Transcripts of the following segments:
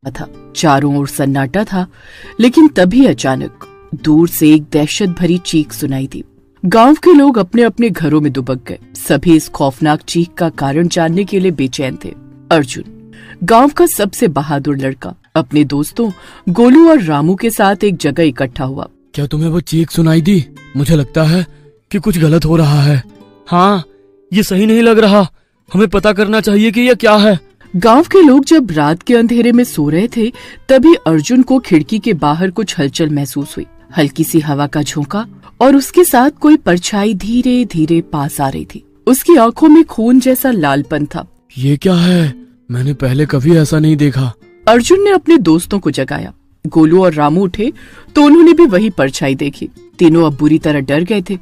था। चारों ओर सन्नाटा था, लेकिन तभी अचानक दूर से एक दहशत भरी चीख सुनाई दी। गांव के लोग अपने अपने घरों में दुबक गए। सभी इस खौफनाक चीख का कारण जानने के लिए बेचैन थे। अर्जुन, गांव का सबसे बहादुर लड़का, अपने दोस्तों गोलू और रामू के साथ एक जगह इकट्ठा हुआ। क्या तुम्हें वो चीख सुनाई दी? मुझे लगता है कि कुछ गलत हो रहा है। हाँ, ये सही नहीं लग रहा। हमें पता करना चाहिए कि यह क्या है। गांव के लोग जब रात के अंधेरे में सो रहे थे, तभी अर्जुन को खिड़की के बाहर कुछ हलचल महसूस हुई। हल्की सी हवा का झोंका और उसके साथ कोई परछाई धीरे धीरे पास आ रही थी। उसकी आंखों में खून जैसा लालपन था। ये क्या है? मैंने पहले कभी ऐसा नहीं देखा। अर्जुन ने अपने दोस्तों को जगाया। गोलू और रामू उठे तो उन्होंने भी वही परछाई देखी। तीनों अब बुरी तरह डर गए थे।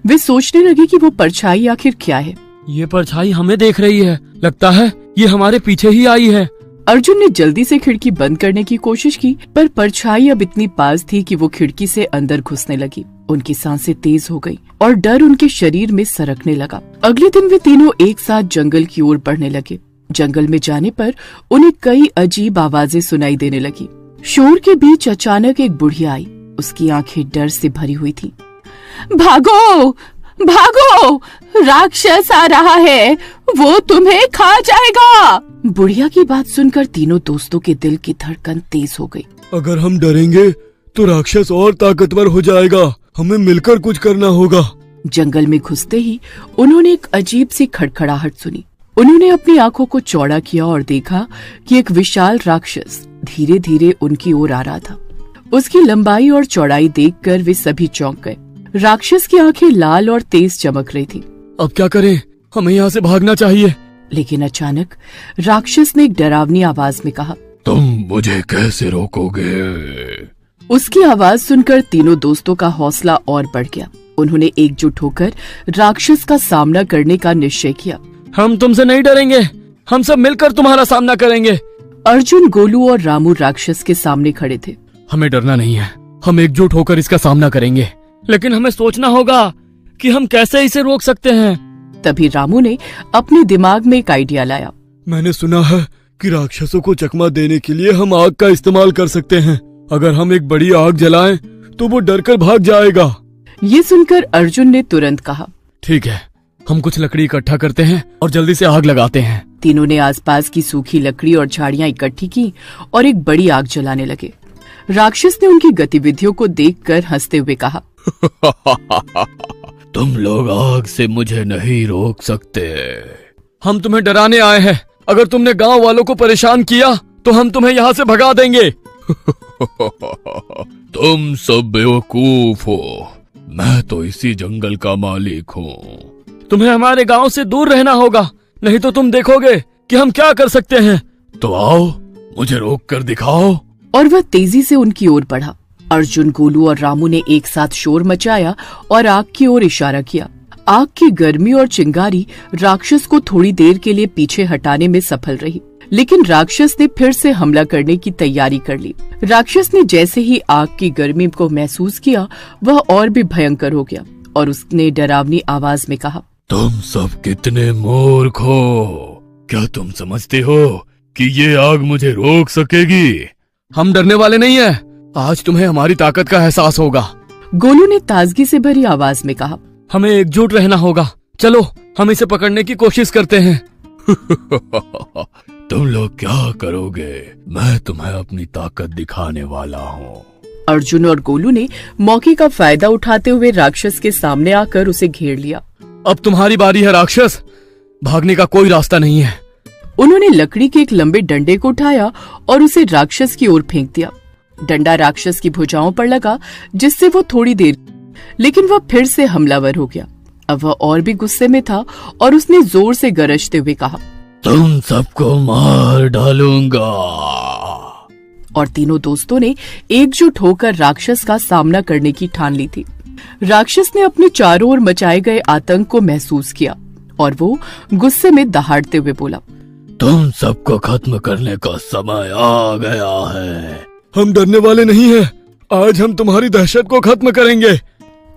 वे सोचने लगे कि वो परछाई आखिर क्या है। ये परछाई हमें देख रही है। लगता है ये हमारे पीछे ही आई है। अर्जुन ने जल्दी से खिड़की बंद करने की कोशिश की, पर परछाई अब इतनी पास थी कि वो खिड़की से अंदर घुसने लगी। उनकी सांसें तेज हो गई और डर उनके शरीर में सरकने लगा। अगले दिन वे तीनों एक साथ जंगल की ओर बढ़ने लगे। जंगल में जाने पर उन्हें कई अजीब आवाजें सुनाई देने लगी। शोर के बीच अचानक एक बुढ़िया आई। उसकी आंखें डर से भरी हुई थी। भागो भागो, राक्षस आ रहा है, वो तुम्हें खा जाएगा। बुढ़िया की बात सुनकर तीनों दोस्तों के दिल की धड़कन तेज हो गई। अगर हम डरेंगे तो राक्षस और ताकतवर हो जाएगा। हमें मिलकर कुछ करना होगा। जंगल में घुसते ही उन्होंने एक अजीब सी खड़खड़ाहट सुनी। उन्होंने अपनी आंखों को चौड़ा किया और देखा कि एक विशाल राक्षस धीरे धीरे उनकी ओर आ रहा था। उसकी लंबाई और चौड़ाई देखकर वे सभी चौंक गए। राक्षस की आंखें लाल और तेज चमक रही थी। अब क्या करें? हमें यहाँ से भागना चाहिए। लेकिन अचानक राक्षस ने एक डरावनी आवाज में कहा, तुम मुझे कैसे रोकोगे? उसकी आवाज सुनकर तीनों दोस्तों का हौसला और बढ़ गया। उन्होंने एकजुट होकर राक्षस का सामना करने का निश्चय किया। हम तुमसे नहीं डरेंगे। हम सब मिलकर तुम्हारा सामना करेंगे। अर्जुन, गोलू और रामू राक्षस के सामने खड़े थे। हमें डरना नहीं है। हम एकजुट होकर इसका सामना करेंगे। लेकिन हमें सोचना होगा कि हम कैसे इसे रोक सकते हैं। तभी रामू ने अपने दिमाग में एक आइडिया लाया। मैंने सुना है कि राक्षसों को चकमा देने के लिए हम आग का इस्तेमाल कर सकते हैं। अगर हम एक बड़ी आग जलाएं तो वो डरकर भाग जाएगा। ये सुनकर अर्जुन ने तुरंत कहा, ठीक है, हम कुछ लकड़ी इकट्ठा करते हैं और जल्दी से आग लगाते हैं। तीनों ने आसपास की सूखी लकड़ी और झाड़ियां इकट्ठी की और एक बड़ी आग जलाने लगे। राक्षस ने उनकी गतिविधियों को देखकर हंसते हुए कहा, तुम लोग आग से मुझे नहीं रोक सकते। हम तुम्हें डराने आए हैं। अगर तुमने गांव वालों को परेशान किया तो हम तुम्हें यहाँ से भगा देंगे। तुम सब बेवकूफ हो। मैं तो इसी जंगल का मालिक हूँ। तुम्हें हमारे गांव से दूर रहना होगा, नहीं तो तुम देखोगे कि हम क्या कर सकते हैं। तो आओ, मुझे रोक कर दिखाओ। और वह तेजी से उनकी ओर बढ़ा। अर्जुन, गोलू और रामू ने एक साथ शोर मचाया और आग की ओर इशारा किया। आग की गर्मी और चिंगारी राक्षस को थोड़ी देर के लिए पीछे हटाने में सफल रही, लेकिन राक्षस ने फिर से हमला करने की तैयारी कर ली। राक्षस ने जैसे ही आग की गर्मी को महसूस किया, वह और भी भयंकर हो गया और उसने डरावनी आवाज में कहा, तुम सब कितने मूर्ख हो। क्या तुम समझते हो कि ये आग मुझे रोक सकेगी? हम डरने वाले नहीं हैं। आज तुम्हें हमारी ताकत का एहसास होगा। गोलू ने ताजगी से भरी आवाज में कहा, हमें एकजुट रहना होगा। चलो, हम इसे पकड़ने की कोशिश करते हैं। तुम लोग क्या करोगे? मैं तुम्हें अपनी ताकत दिखाने वाला हूँ। अर्जुन और गोलू ने मौके का फायदा उठाते हुए राक्षस के सामने आकर उसे घेर लिया। अब तुम्हारी बारी है राक्षस। भागने का कोई रास्ता नहीं है। उन्होंने लकड़ी के एक लंबे डंडे को उठाया और उसे राक्षस की ओर फेंक दिया। डंडा राक्षस की भुजाओं पर लगा, जिससे वो थोड़ी देर, लेकिन वह फिर से हमलावर हो गया। अब वह और भी गुस्से में था और उसने जोर से गरजते हुए कहा, तुम सबको मार डालूंगा। और तीनों दोस्तों ने एकजुट होकर राक्षस का सामना करने की ठान ली थी। राक्षस ने अपने चारों ओर मचाए गए आतंक को महसूस किया और वो गुस्से में दहाड़ते हुए बोला, तुम सबको खत्म करने का समय आ गया है। हम डरने वाले नहीं हैं। आज हम तुम्हारी दहशत को खत्म करेंगे।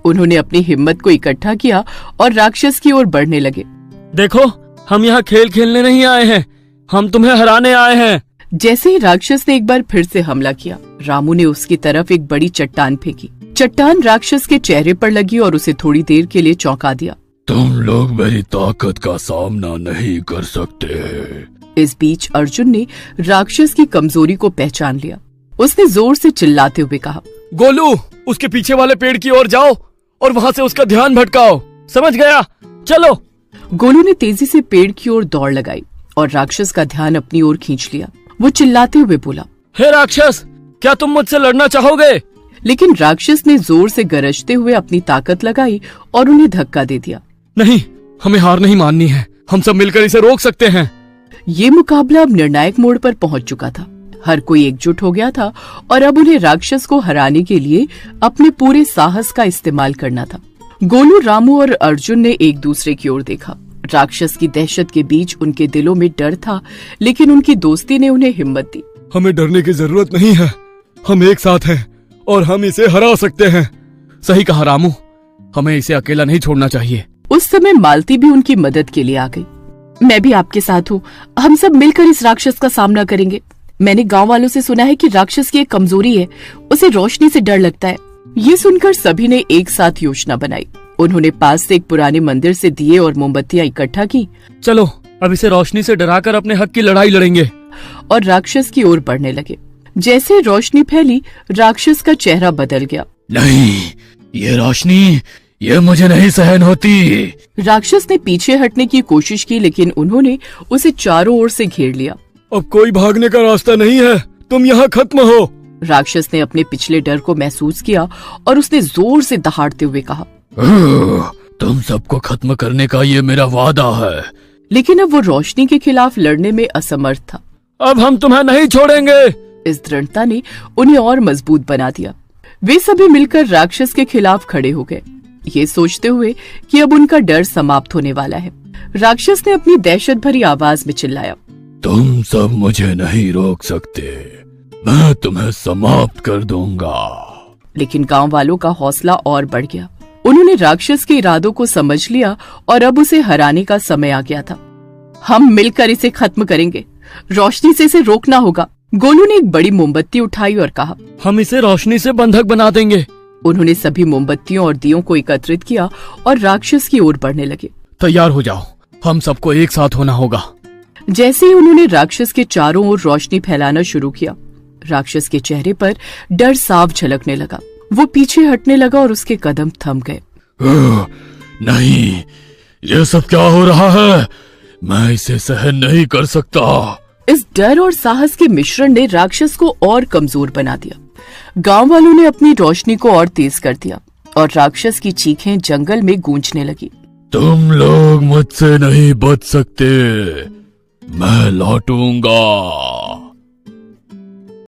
उन्होंने अपनी हिम्मत को इकट्ठा किया और राक्षस की ओर बढ़ने लगे। देखो, हम यहाँ खेल खेलने नहीं आए हैं, हम तुम्हें हराने आए हैं। जैसे ही राक्षस ने एक बार फिर से हमला किया, रामू ने उसकी तरफ एक बड़ी चट्टान फेंकी। चट्टान राक्षस के चेहरे पर लगी और उसे थोड़ी देर के लिए चौंका दिया। तुम लोग मेरी ताकत का सामना नहीं कर सकते। इस बीच अर्जुन ने राक्षस की कमजोरी को पहचान लिया। उसने जोर से चिल्लाते हुए कहा, गोलू, उसके पीछे वाले पेड़ की ओर जाओ और वहाँ से उसका ध्यान भटकाओ। समझ गया? चलो। गोलू ने तेजी से पेड़ की ओर दौड़ लगाई और राक्षस का ध्यान अपनी ओर खींच लिया। वो चिल्लाते हुए बोला, हे राक्षस, क्या तुम मुझसे लड़ना चाहोगे? लेकिन राक्षस ने जोर से गरजते हुए अपनी ताकत लगाई और उन्हें धक्का दे दिया। नहीं, हमें हार नहीं माननी है। हम सब मिलकर इसे रोक सकते हैं। ये मुकाबला अब निर्णायक मोड़ पर पहुंच चुका था। हर कोई एकजुट हो गया था और अब उन्हें राक्षस को हराने के लिए अपने पूरे साहस का इस्तेमाल करना था। गोलू, रामू और अर्जुन ने एक दूसरे की ओर देखा। राक्षस की दहशत के बीच उनके दिलों में डर था, लेकिन उनकी दोस्ती ने उन्हें हिम्मत दी। हमें डरने की जरूरत नहीं है। हम एक साथ हैं और हम इसे हरा सकते हैं। सही कहा रामू, हमें इसे अकेला नहीं छोड़ना चाहिए। उस समय मालती भी उनकी मदद के लिए आ गई। मैं भी आपके साथ हूँ। हम सब मिलकर इस राक्षस का सामना करेंगे। मैंने गांव वालों से सुना है कि राक्षस की एक कमजोरी है, उसे रोशनी से डर लगता है। ये सुनकर सभी ने एक साथ योजना बनाई। उन्होंने पास से एक पुराने मंदिर से दिए और मोमबत्तियां इकट्ठा की। चलो, अब इसे रोशनी से डराकर अपने हक की लड़ाई लड़ेंगे। और राक्षस की ओर बढ़ने लगे। जैसे रोशनी फैली, राक्षस का चेहरा बदल गया। नहीं, ये रोशनी, ये मुझे नहीं सहन होती। राक्षस ने पीछे हटने की कोशिश की, लेकिन उन्होंने उसे चारों ओर से घेर लिया। अब कोई भागने का रास्ता नहीं है, तुम यहाँ खत्म हो। राक्षस ने अपने पिछले डर को महसूस किया और उसने जोर से दहाड़ते हुए कहा, तुम सबको खत्म करने का ये मेरा वादा है। लेकिन अब वो रोशनी के खिलाफ लड़ने में असमर्थ था। अब हम तुम्हें नहीं छोड़ेंगे। इस दृढ़ता ने उन्हें और मजबूत बना दिया। वे सभी मिलकर राक्षस के खिलाफ खड़े हो गए, ये सोचते हुए कि अब उनका डर समाप्त होने वाला है। राक्षस ने अपनी दहशत भरी आवाज में चिल्लाया, तुम सब मुझे नहीं रोक सकते, मैं तुम्हें समाप्त कर दूंगा। लेकिन गांव वालों का हौसला और बढ़ गया। उन्होंने राक्षस के इरादों को समझ लिया और अब उसे हराने का समय आ गया था। हम मिलकर इसे खत्म करेंगे, रोशनी से इसे रोकना होगा। गोलू ने एक बड़ी मोमबत्ती उठाई और कहा, हम इसे रोशनी से बंधक बना देंगे। उन्होंने सभी मोमबत्तियों और दियों को एकत्रित किया और राक्षस की ओर बढ़ने लगे। तैयार हो जाओ, हम सबको एक साथ होना होगा। जैसे ही उन्होंने राक्षस के चारों ओर रोशनी फैलाना शुरू किया, राक्षस के चेहरे पर डर साफ झलकने लगा। वो पीछे हटने लगा और उसके कदम थम गए। नहीं, ये सब क्या हो रहा है? मैं इसे सहन नहीं कर सकता। इस डर और साहस के मिश्रण ने राक्षस को और कमजोर बना दिया। गांव वालों ने अपनी रोशनी को और तेज कर दिया और राक्षस की चीखें जंगल में गूंजने लगी। तुम लोग मुझसे नहीं बच सकते, मैं लौटूंगा।